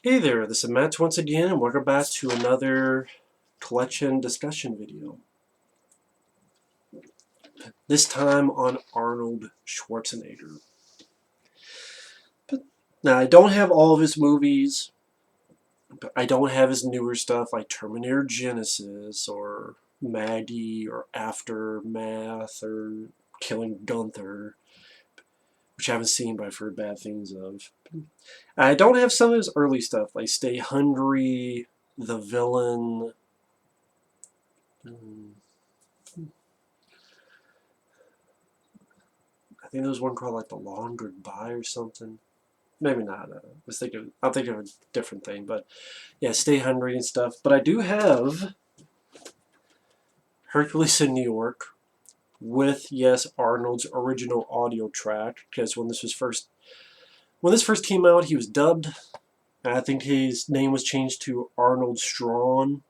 Hey there, this is Matt once again, and welcome back to another collection discussion video. This time on Arnold Schwarzenegger. But now, I don't have all of his movies, but I don't have his newer stuff like Terminator Genesis, or Maggie, or Aftermath, or Killing Gunther, which I haven't seen but I've heard bad things of. I don't have some of his early stuff like Stay Hungry, The Villain. I think there was one called like The Long Goodbye or something. Maybe not. I'll think of a different thing. But yeah, Stay Hungry and stuff. But I do have Hercules in New York with, yes, Arnold's original audio track, because when this first came out, he was dubbed. And I think his name was changed to Arnold Strawn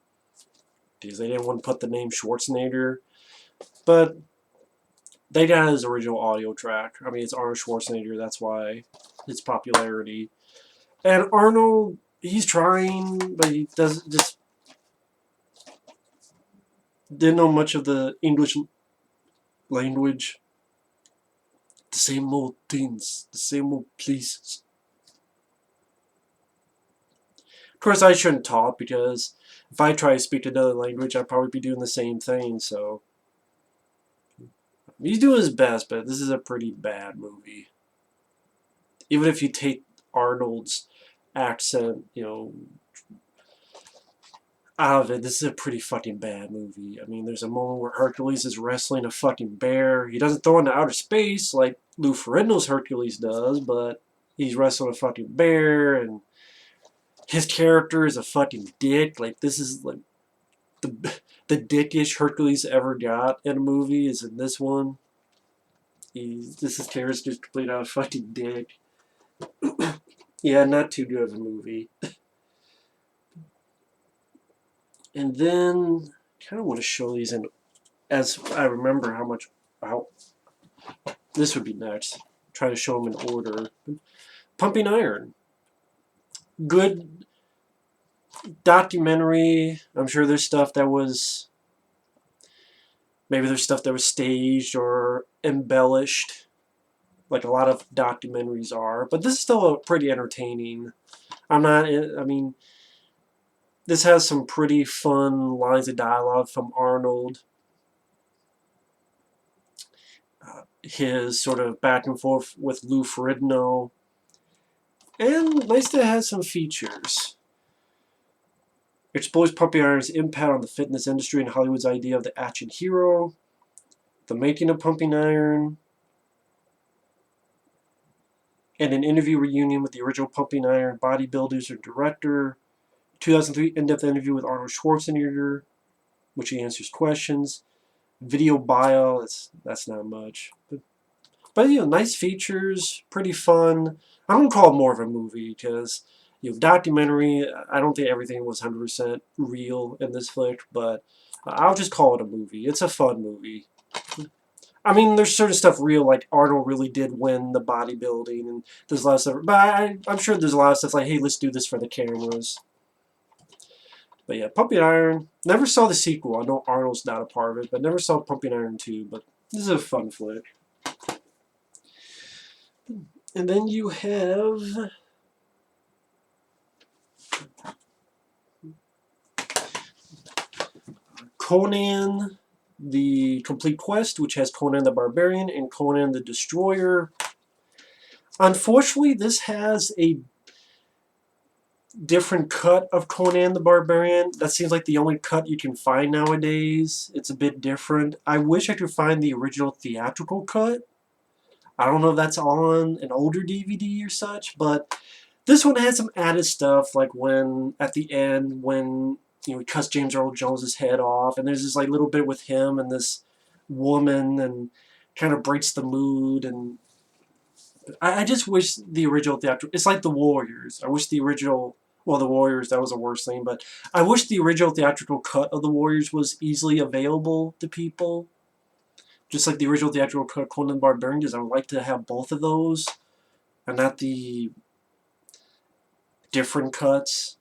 because they didn't want to put the name Schwarzenegger. But they got his original audio track. I mean, it's Arnold Schwarzenegger. That's why his popularity. And Arnold, he's trying, but he doesn't just didn't know much of the English language. The same old things, the same old places. Of course, I shouldn't talk because if I try to speak another language, I'd probably be doing the same thing. So he's doing his best, but this is a pretty bad movie. Even if you take Arnold's accent, out of it, this is a pretty fucking bad movie. I mean, there's a moment where Hercules is wrestling a fucking bear. He doesn't throw into outer space like Lou Ferrigno's Hercules does, but he's wrestling a fucking bear, and his character is a fucking dick. Like, this is like the dickish Hercules ever got in a movie is in this one. His character's just complete out of fucking dick. Yeah, not too good of a movie. And then, kind of want to show these in, as I remember how this would be next. Try to show them in order. Pumping Iron. Good documentary. I'm sure there's stuff that was, maybe there's stuff that was staged or embellished, like a lot of documentaries are. But this is still pretty entertaining. I mean, this has some pretty fun lines of dialogue from Arnold. His sort of back and forth with Lou Ferrigno. And nice that it has some features. Explores Pumping Iron's impact on the fitness industry and Hollywood's idea of the action hero. The making of Pumping Iron. And an interview reunion with the original Pumping Iron bodybuilders and director. 2003 in-depth interview with Arnold Schwarzenegger, which he answers questions. Video bio, that's not much. But nice features, pretty fun. I don't call it more of a movie because, documentary, I don't think everything was 100% real in this flick, but I'll just call it a movie. It's a fun movie. I mean, there's certain stuff real, like Arnold really did win the bodybuilding, and there's a lot of stuff, but I'm sure there's a lot of stuff like, hey, let's do this for the cameras. But yeah, Pumping Iron, never saw the sequel. I know Arnold's not a part of it, but never saw Pumping Iron 2, but this is a fun flick. And then you have Conan the Complete Quest, which has Conan the Barbarian and Conan the Destroyer. Unfortunately, this has a different cut of Conan the Barbarian. That seems like the only cut you can find nowadays. It's a bit different. I wish I could find the original theatrical cut. I don't know if that's on an older DVD or such, but this one had some added stuff, like when, at the end, when, he cuts James Earl Jones' head off, and there's this, like, little bit with him and this woman, and kind of breaks the mood, and I just wish the original theatrical, it's like The Warriors. I wish the original, well, The Warriors, that was the worst thing, but I wish the original theatrical cut of The Warriors was easily available to people. Just like the original theatrical cut of Conan the Barbarian, because I would like to have both of those, and not the different cuts.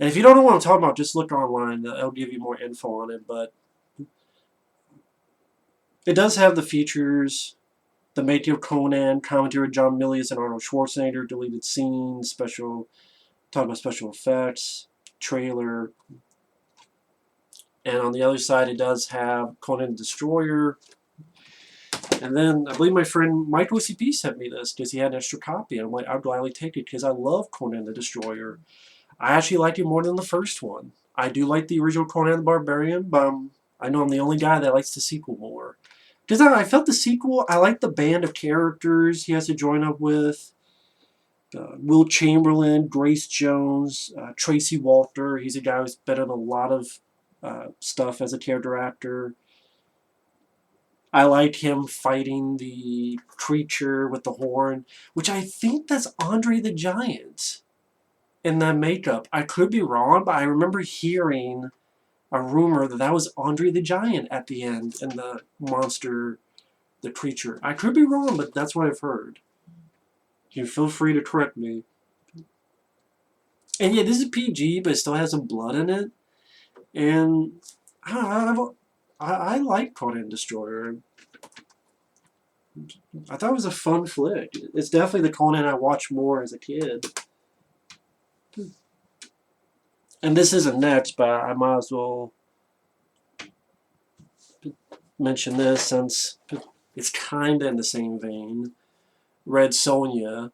And if you don't know what I'm talking about, just look online. I'll give you more info on it. But it does have the features: the making of Conan, commentary with John Milius and Arnold Schwarzenegger, deleted scenes, talking about special effects, trailer. And on the other side, it does have Conan the Destroyer. And then I believe my friend Michael CP sent me this because he had an extra copy. And I'm like, I'll gladly take it because I love Conan the Destroyer. I actually liked it more than the first one. I do like the original Conan the Barbarian, but I know I'm the only guy that likes the sequel more. Because I felt the sequel, I like the band of characters he has to join up with. Will Chamberlain, Grace Jones, Tracy Walter. He's a guy who's been in a lot of stuff as a character actor. I like him fighting the creature with the horn, which I think that's Andre the Giant in that makeup. I could be wrong, but I remember hearing a rumor that that was Andre the Giant at the end in the monster, the creature. I could be wrong, but that's what I've heard. You feel free to correct me. And yeah, this is PG, but it still has some blood in it. And I like Conan Destroyer. I thought it was a fun flick. It's definitely the Conan I watched more as a kid. And this isn't next, but I might as well mention this since it's kind of in the same vein. Red Sonja,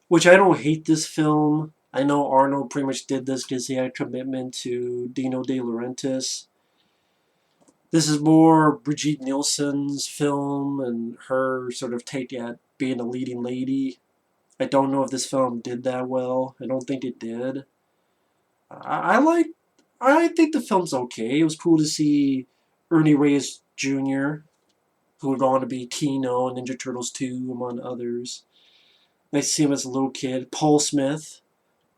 which I don't hate this film. I know Arnold pretty much did this because he had a commitment to Dino De Laurentiis. This is more Brigitte Nielsen's film and her sort of take at being a leading lady. I don't know if this film did that well. I don't think it did. I think the film's okay. It was cool to see Ernie Reyes Jr., who would go on to be Kino and Ninja Turtles 2, among others. Nice to see him as a little kid. Paul Smith,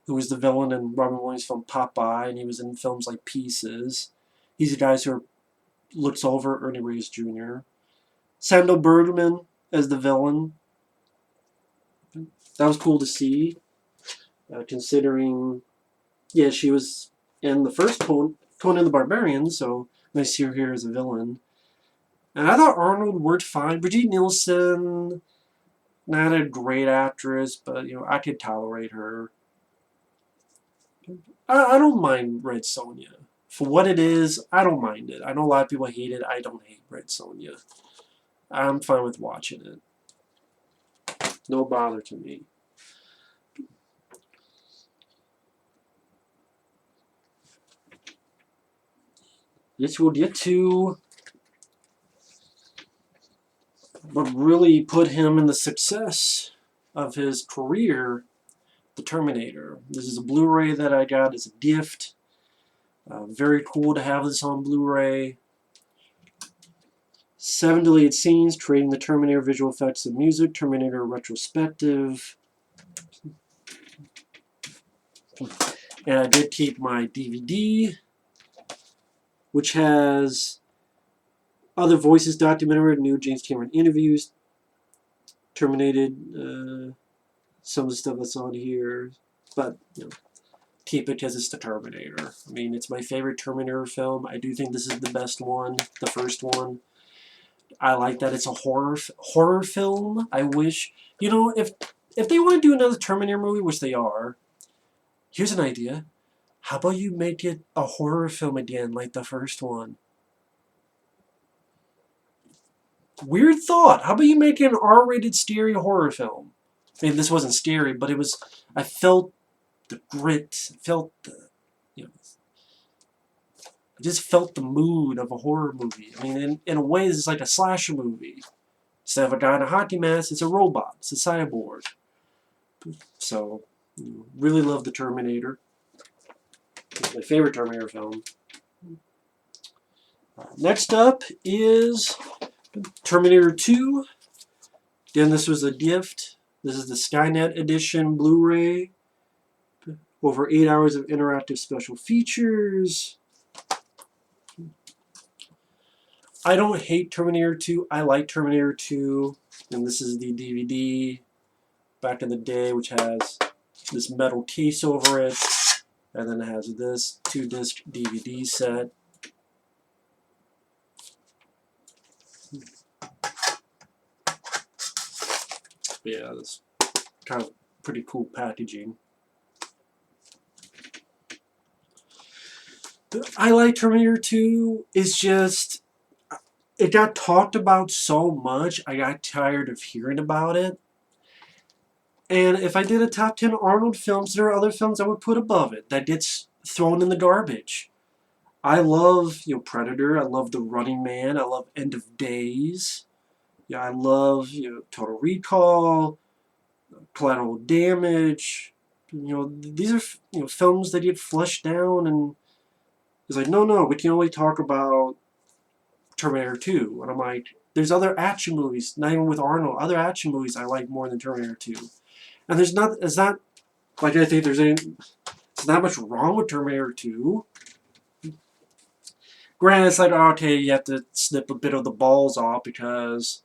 who was the villain in Robin Williams' film Popeye, and he was in films like Pieces. He's the guy who looks over Ernie Reyes Jr. Sandal Bergman as the villain. That was cool to see, considering, yeah, she was in the first Conan the Barbarian, so nice to see her here as a villain. And I thought Arnold worked fine. Brigitte Nielsen, not a great actress, but I could tolerate her. I don't mind Red Sonja. For what it is, I don't mind it. I know a lot of people hate it. I don't hate Red Sonja. I'm fine with watching it. No bother to me. This we'll get to what really put him in the success of his career, the Terminator. This is a Blu-ray that I got as a gift. Very cool to have this on Blu-ray. 7 deleted scenes, creating the Terminator visual effects and music, Terminator retrospective. And I did keep my DVD, which has other voices documentary, new James Cameron interviews, Terminated, some of the stuff that's on here, but keep it because it's the Terminator. I mean, it's my favorite Terminator film. I do think this is the best one, the first one. I like that it's a horror film. I wish, if they want to do another Terminator movie, which they are, here's an idea. How about you make it a horror film again, like the first one? Weird thought. How about you make it an R-rated scary horror film? I mean, this wasn't scary, but it was. I felt the grit. Felt the, I just felt the mood of a horror movie. I mean, in a way, this is like a slasher movie. Instead of a guy in a hockey mask, it's a robot. It's a cyborg. So, really love the Terminator. It's my favorite Terminator film. Next up is Terminator 2. Again, this was a gift. This is the Skynet Edition Blu-ray. Over 8 hours of interactive special features. I don't hate Terminator 2. I like Terminator 2. And this is the DVD back in the day, which has this metal case over it, and then it has this 2-disc DVD set. Yeah, that's kind of pretty cool packaging. I like Terminator 2. It's just, it got talked about so much, I got tired of hearing about it. And if I did a top 10 Arnold films, there are other films I would put above it that gets thrown in the garbage. I love, Predator. I love The Running Man. I love End of Days. Yeah, I love, Total Recall, Collateral Damage. These are, films that get flushed down, and it's like, no, we can only talk about Terminator 2. And I'm like, there's other action movies, not even with Arnold, other action movies I like more than Terminator 2. And it's not, like, I think there's not much wrong with Terminator 2. Granted, it's like, okay, you have to snip a bit of the balls off because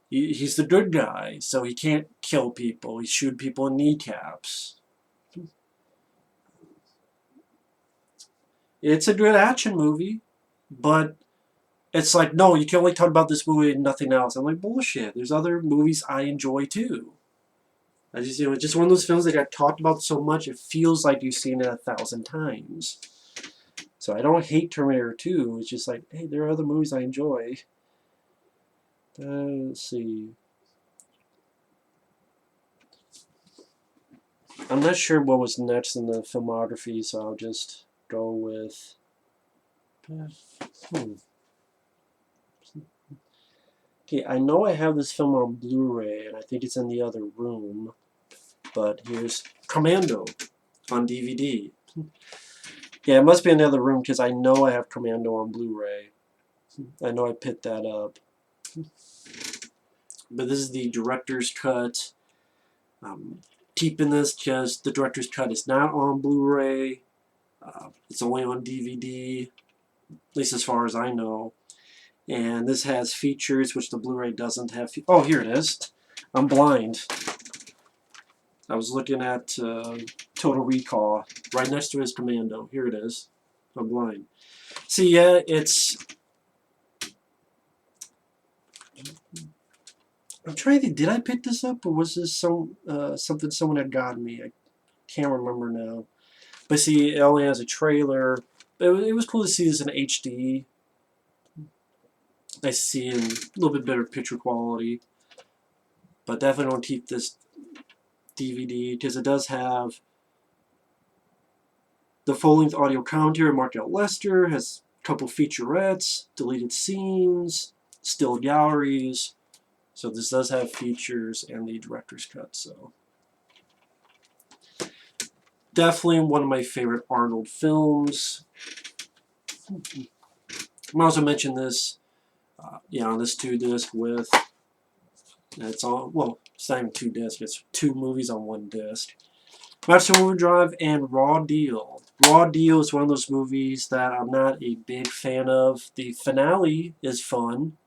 he's the good guy, so he can't kill people. He shoot people in kneecaps. It's a good action movie, but it's like, no, you can only talk about this movie and nothing else. I'm like, bullshit. There's other movies I enjoy too. I just, it's just one of those films that got talked about so much, it feels like you've seen it 1,000 times. So I don't hate Terminator 2. It's just like, hey, there are other movies I enjoy. Let's see. I'm not sure what was next in the filmography, so I'll just go with... Okay, I know I have this film on Blu-ray, and I think it's in the other room. But here's Commando on DVD. Yeah, it must be in the other room because I know I have Commando on Blu-ray. I know I picked that up. But this is the director's cut. Keeping this because the director's cut is not on Blu-ray. It's only on DVD, at least as far as I know. And this has features which the Blu-ray doesn't have. Oh, here it is. I'm blind. I was looking at Total Recall. Right next to his Commando. Here it is. I'm blind. See, yeah, it's... I'm trying to think, did I pick this up, or was this something someone had gotten me? I can't remember now. But see, it only has a trailer. It was cool to see this in HD. Nice to see in a little bit better picture quality. But definitely don't keep this DVD, because it does have the full-length audio commentary. Mark L. Lester has a couple featurettes, deleted scenes, still galleries. So this does have features and the director's cut. So definitely one of my favorite Arnold films. I'm also mention this, on this 2-disc with, it's all, well, it's not even 2 discs, it's 2 movies on 1 disc. Maximum Overdrive and Raw Deal. Raw Deal is one of those movies that I'm not a big fan of. The finale is fun.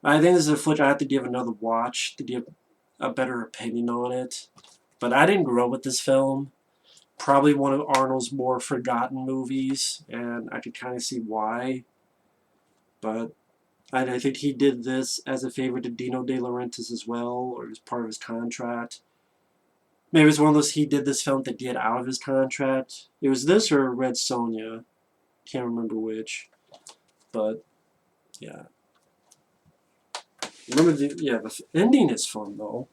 I think this is a flick I have to give another watch to give a better opinion on it. But I didn't grow up with this film. Probably one of Arnold's more forgotten movies, and I could kind of see why. But I think he did this as a favor to Dino De Laurentiis as well, or as part of his contract. Maybe it's one of those he did this film to get out of his contract. It was this or Red Sonja. Can't remember which. But, yeah. Remember, the ending is fun, though.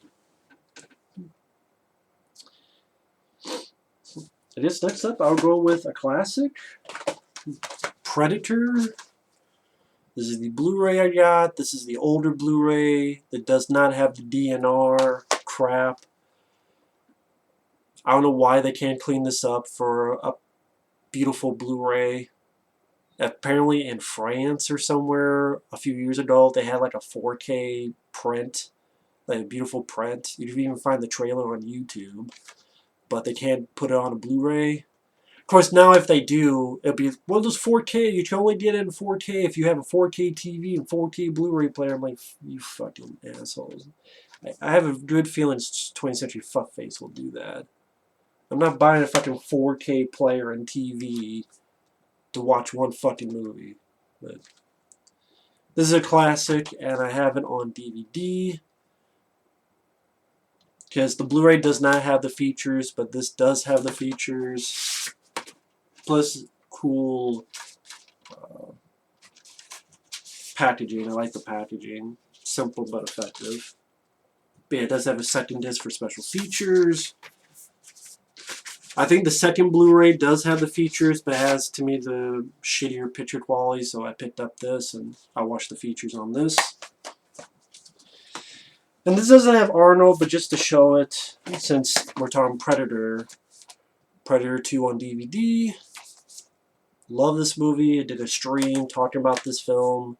I guess next up, I'll go with a classic. Predator. This is the Blu-ray I got. This is the older Blu-ray that does not have the DNR crap. I don't know why they can't clean this up for a beautiful Blu-ray. Apparently in France or somewhere a few years ago, they had like a 4K print, like a beautiful print. You can even find the trailer on YouTube, but they can't put it on a Blu-ray. Of course, now if they do, it'll be one of those 4K. You can only get it in 4K if you have a 4K TV and 4K Blu-ray player. I'm like, you fucking assholes. I have a good feeling 20th Century Fuckface will do that. I'm not buying a fucking 4K player and TV to watch one fucking movie. But this is a classic, and I have it on DVD. Because the Blu-ray does not have the features, but this does have the features. Plus, cool packaging. I like the packaging. Simple but effective. But yeah, it does have a second disc for special features. I think the second Blu-ray does have the features, but has, to me, the shittier picture quality, so I picked up this, and I watched the features on this. And this doesn't have Arnold, but just to show it, since we're talking Predator, Predator 2 on DVD. Love this movie. I did a stream talking about this film,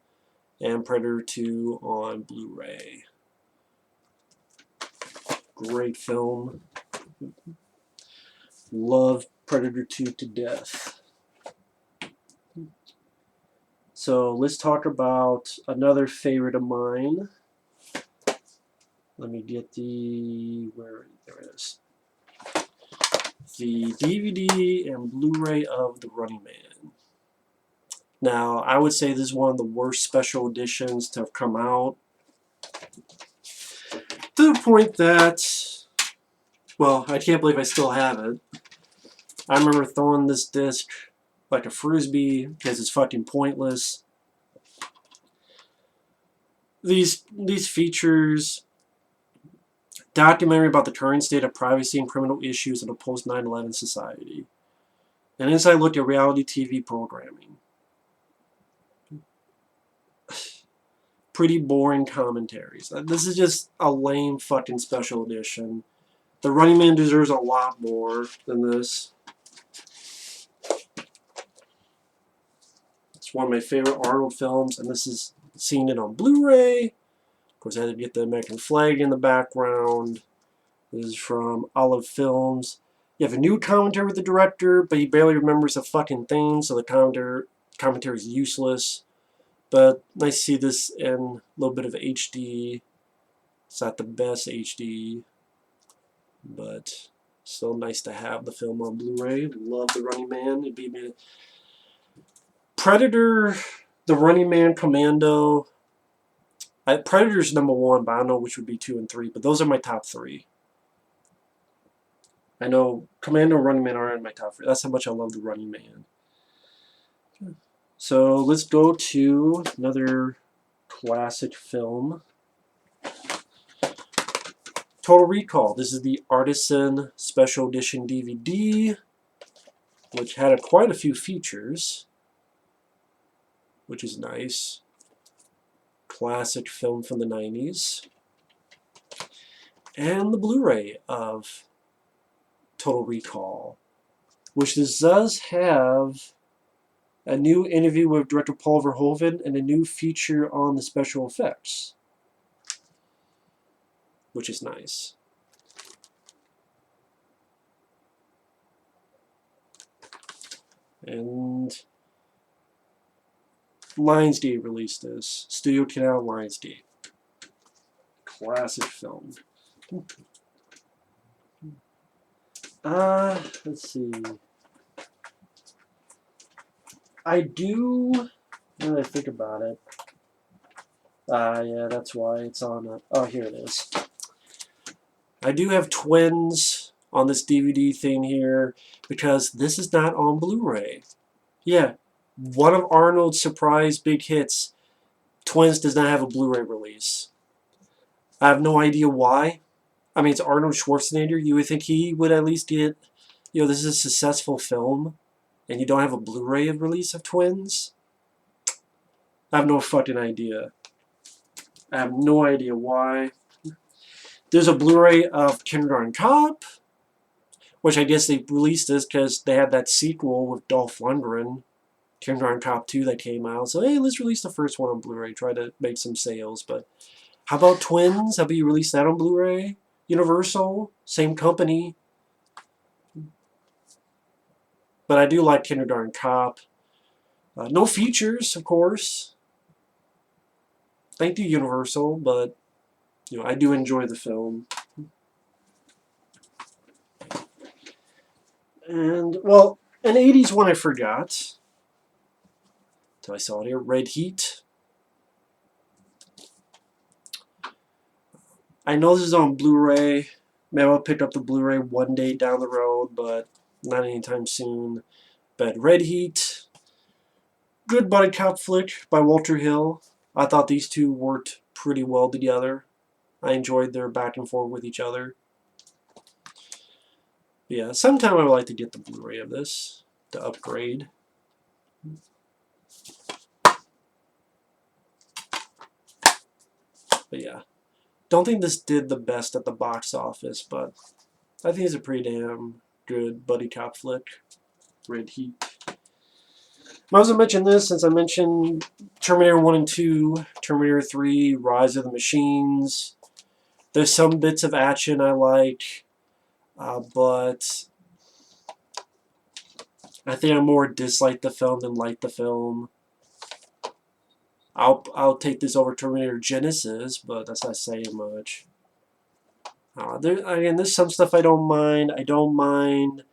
and Predator 2 on Blu-ray. Great film. Love Predator 2 to death. So let's talk about another favorite of mine. Let me get there it is. The DVD and Blu-ray of The Running Man. Now, I would say this is one of the worst special editions to have come out. To the point that, well, I can't believe I still have it. I remember throwing this disc like a frisbee because it's fucking pointless. These features, documentary about the current state of privacy and criminal issues in a post 9/11 society, an inside look at reality TV programming. Pretty boring commentaries. This is just a lame fucking special edition. The Running Man deserves a lot more than this. It's one of my favorite Arnold films, and this is seeing it on Blu-ray. Of course, I had to get the American flag in the background. This is from Olive Films. You have a new commentary with the director, but he barely remembers a fucking thing, so the commentary is useless. But nice to see this in a little bit of HD. It's not the best HD, but still nice to have the film on Blu-ray. Love The Running Man. It'd be Predator, The Running Man, Commando. Predator's #1, but I don't know which would be 2 and 3. But those are my top 3. I know Commando and Running Man are in my top 3. That's how much I love The Running Man. So let's go to another classic film. Total Recall. This is the Artisan Special Edition DVD, which had quite a few features, which is nice. Classic film from the 90s. And the Blu-ray of Total Recall, which this does have a new interview with director Paul Verhoeven and a new feature on the special effects, which is nice. And Lionsgate released this. Studio Canal Lionsgate. Classic film. Let's see. I do, now that I think about it. Yeah, that's why it's on. Oh, here it is. I do have Twins on this DVD thing here because this is not on Blu-ray. Yeah, one of Arnold's surprise big hits, Twins, does not have a Blu-ray release. I have no idea why. I mean, it's Arnold Schwarzenegger. You would think he would at least get, this is a successful film, and you don't have a Blu-ray release of Twins? I have no fucking idea. I have no idea why. There's a Blu-ray of Kindergarten Cop, which I guess they released this because they had that sequel with Dolph Lundgren, Kindergarten Cop 2, that came out. So, hey, let's release the first one on Blu-ray, try to make some sales. But how about Twins? How about you release that on Blu-ray? Universal, same company. But I do like Kindergarten Cop. No features, of course. Thank you, Universal, but I do enjoy the film. And, well, an 80s one I forgot. Until I saw it here. Red Heat. I know this is on Blu-ray. Maybe I'll pick up the Blu-ray one day down the road, but not anytime soon. But Red Heat. Good buddy cop flick by Walter Hill. I thought these two worked pretty well together. I enjoyed their back and forth with each other. Yeah, sometime I would like to get the Blu-ray of this to upgrade. But yeah, don't think this did the best at the box office, but I think it's a pretty damn good buddy cop flick. Red Heat. I was going to mention this since I mentioned Terminator 1 and 2, Terminator 3, Rise of the Machines. There's some bits of action I like, but I think I more dislike the film than like the film. I'll take this over Terminator Genesis, but that's not saying much. Again, there's some stuff I don't mind. I don't mind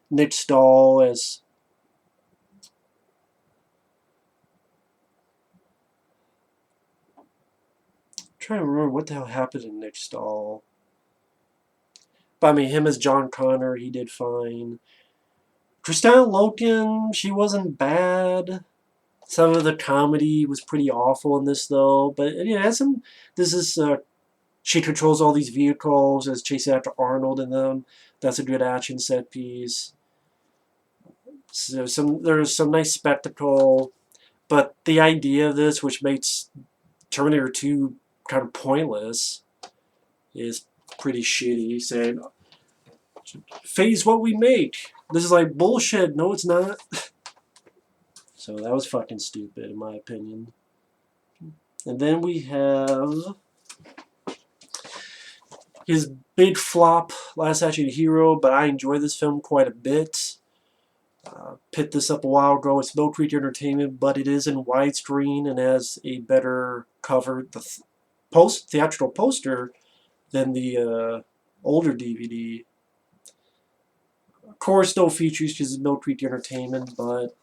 Nick Stahl as... I'm trying to remember what the hell happened to Nick Stahl. But I mean, him as John Connor, he did fine. Kristanna Loken, she wasn't bad. Some of the comedy was pretty awful in this, though. But yeah, it has some... This is... she controls all these vehicles as chasing after Arnold in them. That's a good action set piece. So there's some nice spectacle. But the idea of this, which makes Terminator 2 kind of pointless, is pretty shitty. Saying, phase what we make. This is like bullshit. No, it's not. So that was fucking stupid, in my opinion. And then we have his big flop, Last Action Hero, but I enjoy this film quite a bit. Picked this up a while ago. It's Mill Creek Entertainment, but it is in widescreen and has a better cover, the theatrical poster, than the older DVD. Of course, no features because it's Mill Creek Entertainment, but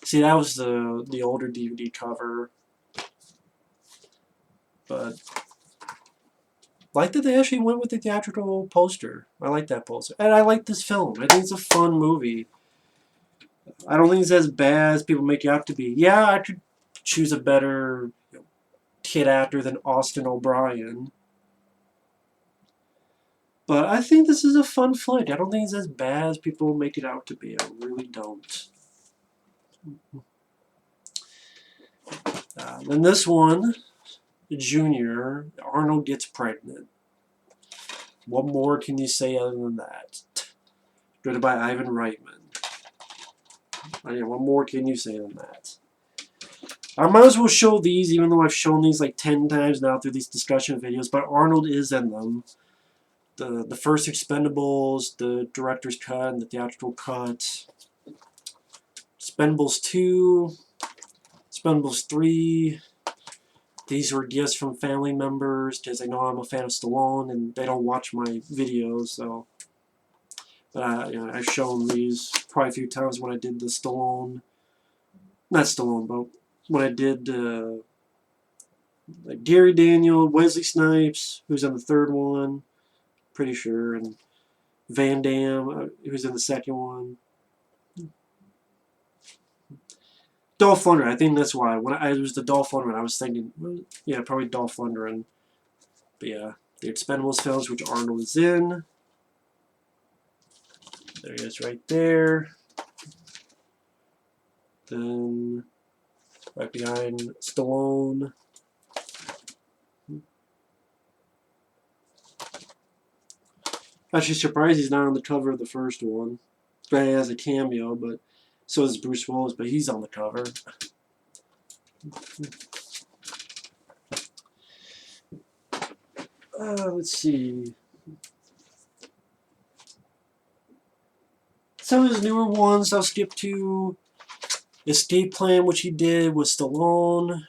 see, that was the older DVD cover. But like that they actually went with the theatrical poster. I like that poster. And I like this film. I think it's a fun movie. I don't think it's as bad as people make it out to be. Yeah, I could choose a better kid actor than Austin O'Brien. But I think this is a fun flick. I don't think it's as bad as people make it out to be. I really don't. Then this one, Junior, Arnold gets pregnant. What more can you say other than that? Written by Ivan Reitman. What more can you say than that? I might as well show these, even though I've shown these like 10 times now through these discussion videos, but Arnold is in them. The first Expendables, the director's cut, and the theatrical cut. Expendables 2, Expendables 3. These were gifts from family members, because they know I'm a fan of Stallone, and they don't watch my videos, so... But I've shown these probably a few times when I did the Stallone... Not Stallone, but when I did like Gary Daniel, Wesley Snipes, who's in the third one, pretty sure, and Van Damme, who's in the second one. Dolph Lundgren, I think that's why. When it was the Dolph Lundgren, I was thinking, yeah, probably Dolph Lundgren. But yeah, the Expendables films, which Arnold is in. There he is right there. Then, right behind Stallone. Actually surprised he's not on the cover of the first one. But he has a cameo, but so is Bruce Willis, but he's on the cover. Let's see. Some of his newer ones I'll skip to. Escape Plan, which he did with Stallone.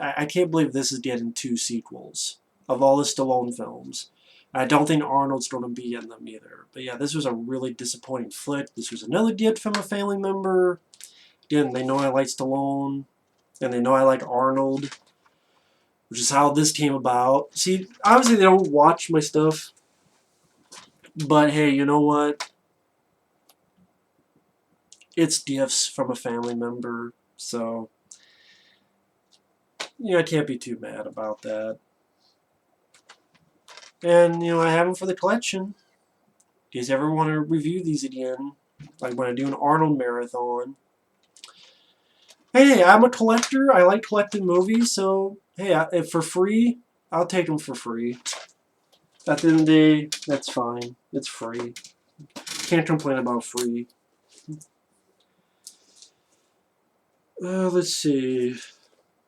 I can't believe this is getting 2 sequels of all the Stallone films. I don't think Arnold's going to be in them either. But yeah, this was a really disappointing flick. This was another gift from a family member. Again, they know I like Stallone, and they know I like Arnold, which is how this came about. See, obviously they don't watch my stuff, but hey, you know what? It's gifts from a family member, so I can't be too mad about that. And I have them for the collection. Do you guys ever want to review these again? Like when I do an Arnold marathon. Hey, I'm a collector. I like collecting movies, so hey, if for free, I'll take them for free. At the end of the day, that's fine. It's free. Can't complain about free. Let's see.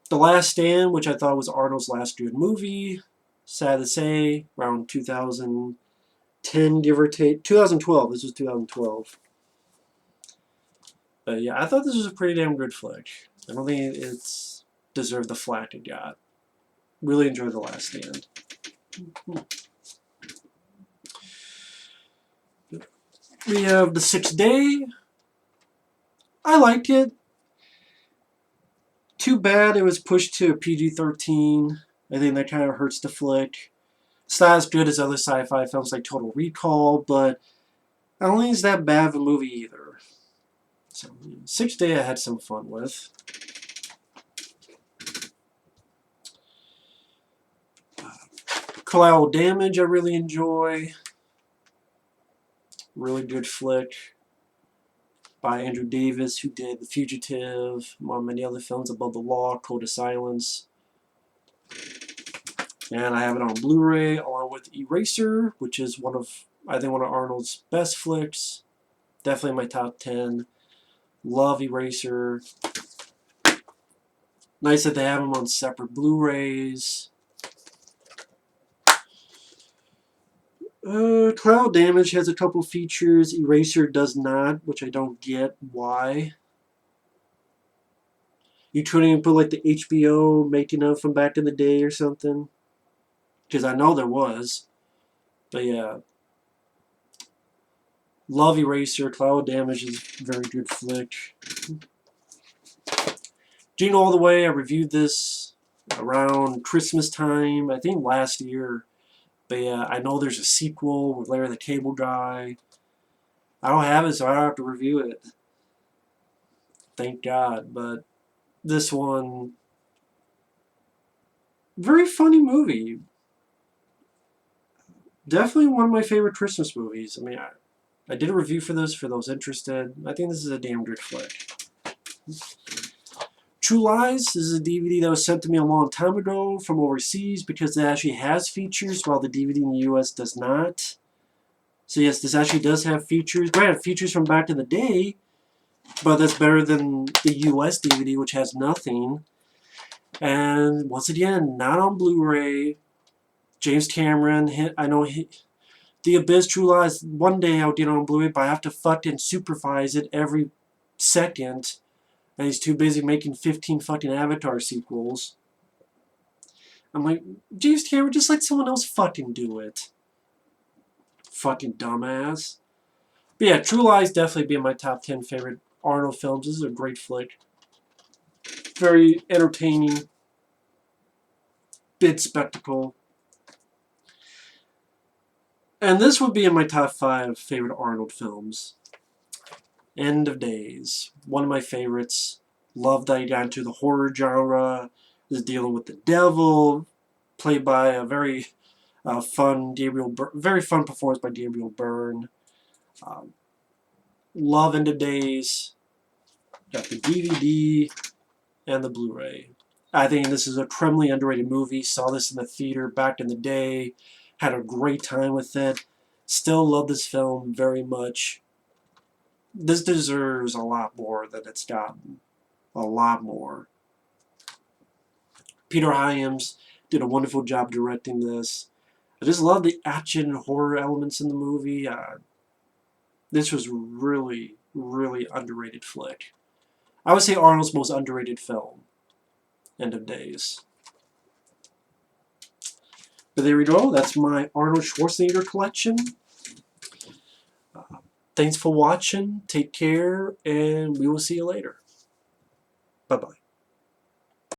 The Last Stand, which I thought was Arnold's last good movie. Sad to say, around 2010, give or take. 2012. This was 2012. But yeah, I thought this was a pretty damn good flick. I don't think it's deserved the flack it got. Really enjoyed The Last Stand. We have The Sixth Day. I liked it. Too bad it was pushed to a PG-13. I think that kind of hurts the flick. It's not as good as other sci-fi films like Total Recall, but I don't think it's that bad of a movie either. So, Sixth Day I had some fun with. Collateral Damage I really enjoy. Really good flick by Andrew Davis, who did The Fugitive, among many other films, Above the Law, Code of Silence. And I have it on Blu-ray along with Eraser, which is I think one of Arnold's best flicks. Definitely my top 10. Love Eraser. Nice that they have them on separate Blu-rays. Collateral Damage has a couple features. Eraser does not, which I don't get why. You couldn't even put like the HBO making of from back in the day or something? Because I know there was. But yeah. Love Eraser. Collateral Damage is a very good flick. Gene All the Way, I reviewed this around Christmas time, I think last year. But yeah, I know there's a sequel with Larry the Cable Guy. I don't have it, so I don't have to review it. Thank God. But this one, very funny movie. Definitely one of my favorite Christmas movies. I mean, I did a review for this for those interested. I think this is a damn good flick. True Lies, this is a DVD that was sent to me a long time ago from overseas because it actually has features while the DVD in the US does not. So yes, this actually does have features. Granted, features from back in the day, but that's better than the US DVD, which has nothing. And once again, not on Blu-ray. James Cameron, I know The Abyss, True Lies, one day I'll get on Blu-ray, but I have to fucking supervise it every second. And he's too busy making 15 fucking Avatar sequels. I'm like, James Cameron, just let someone else fucking do it. Fucking dumbass. But yeah, True Lies definitely be in my top 10 favorite Arnold films. This is a great flick. Very entertaining. Big spectacle. And this would be in my top 5 favorite Arnold films. End of Days. One of my favorites. Love that he got into the horror genre. Is dealing with the devil. Played by a very fun very fun performance by Gabriel Byrne. Love End of Days. Got the DVD and the Blu-ray. I think this is a criminally underrated movie. Saw this in the theater back in the day. Had a great time with it. Still love this film very much. This deserves a lot more than it's gotten. A lot more. Peter Hyams did a wonderful job directing this. I just love the action and horror elements in the movie. This was really, really underrated flick. I would say Arnold's most underrated film. end of days. But there we go. That's my Arnold Schwarzenegger collection. Thanks for watching. Take care, and we will see you later. Bye-bye.